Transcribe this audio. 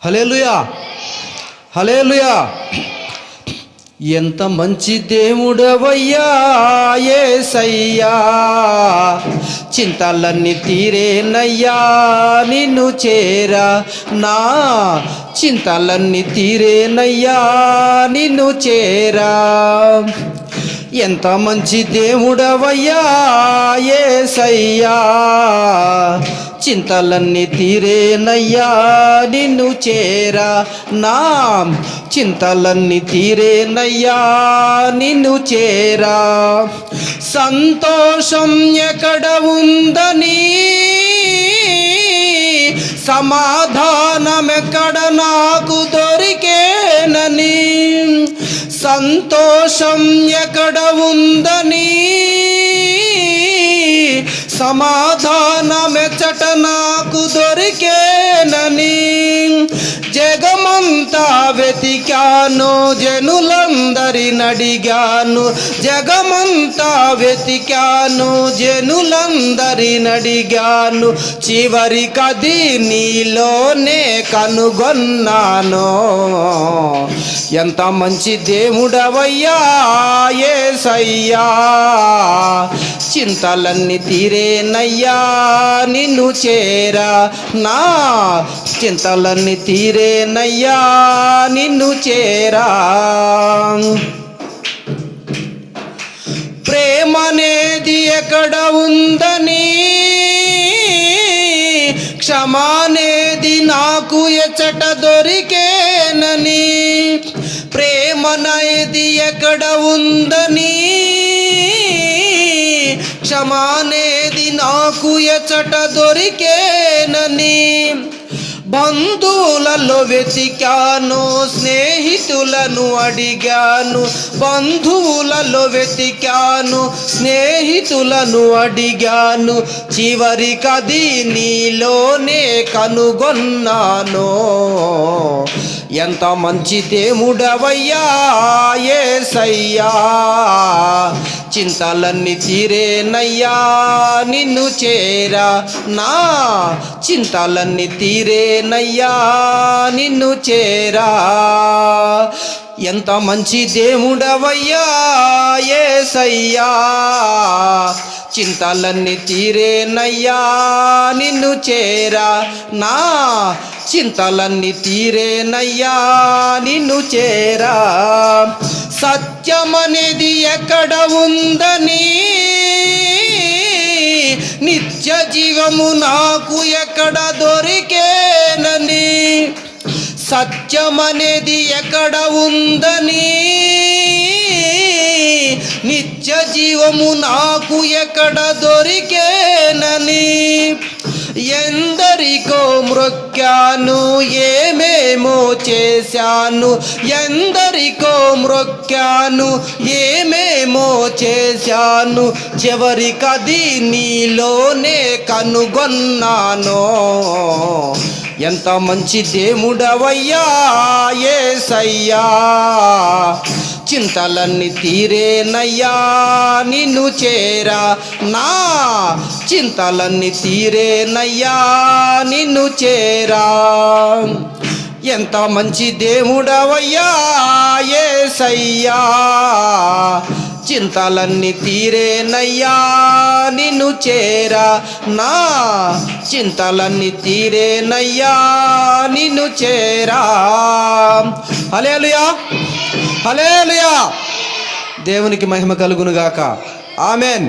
హల్లెలూయా, హల్లెలూయా. ఎంత మంచి దేవుడవయ్యా యేసయ్యా, చింతలన్నీ తీరేనయ్యా నిన్ను చేరా. నా చింతలన్నీ తీరేనయ్యా నిన్ను చేరా. ఎంత మంచి దేవుడవయ్యా యేసయ్యా, చింతలన్నీ తీరేనయ్యా నిన్ను చేరా. నా చింతలన్నీ తీరేనయ్యా నిన్ను చేరా. సంతోషం ఎక్కడ ఉందని, సమాధానం ఎక్కడ నాకు దొరికేనని, సంతోషం ఎక్కడ ఉందని, సమాధానమెచ్చట నాకు దొరికేనని, జగమంతా వెతికాను జనులందరిని అడిగాను, జగమంతా వెతికాను జనులందరిని అడిగాను, చివరికది నీలోనే కనుగొన్నాను. ఎంత మంచి దేవుడవయ్యా యేసయ్యా, చింతలన్నీ తీరేనయ్యా నిన్ను చేరా. నా చింతలన్నీ తీరేనయ్యా నిన్ను చేరా. ప్రేమనేది ఎక్కడ ఉందని, క్షమానేది నాకు ఎచ్చట దొరికేనని, ప్రేమనేది ఎక్కడ ఉందని, క్షమానేది నాకు ఎచ్చట దొరికేనని, బంధువులలో వెతికాను స్నేహితులను అడిగాను, బంధువులలో వెతికాను స్నేహితులను అడిగాను, చివరికది నీలోనే కనుగొన్నాను. ఎంత మంచి దేవుడవయ్యా యేసయ్యా, చింతలన్నీ తీరేనయ్యా నిన్ను చేరా. నా చింతలన్నీ తీరేనయ్యా నిన్ను చేరా. ఎంత మంచి దేవుడవయ్యా యేసయ్యా, చింతలన్నీ తీరేనయ్యా నిన్ను చేరా. నా చింతలన్నీ తీరేనయ్యా నిన్ను చేరా. సత్యమనేది ఎక్కడ ఉందని, నిత్య జీవము నాకు ఎక్కడ దొరికేనని, సత్యమనేది ఎక్కడ ఉందని, నిత్య జీవము నాకు ఎక్కడ దొరికేనని, ఎందరికో మ్రొక్కాను ఏమేమో చేశాను, ఎందరికో మ్రొక్కాను ఏమేమో చేశాను, చివరికది నీలోనే కనుగొన్నాను. ఎంత మంచి దేవుడవయ్యా యేసయ్యా, చింతలన్నీ తీరేనయ్యా నిన్ను చేరా. నా చింతలన్నీ తీరేనయ్యా నిన్ను చేరా. ఎంత మంచి దేవుడవయ్యా యేసయ్యా, చింతలన్నీ తీరేనయ్యా నిన్ను చేరా. నా చింతలన్నీ తీరేనయ్యా నిన్ను చేరా. హల్లెలూయా, హల్లెలూయా. దేవునికి మహిమ కలుగునుగాక. ఆమెన్.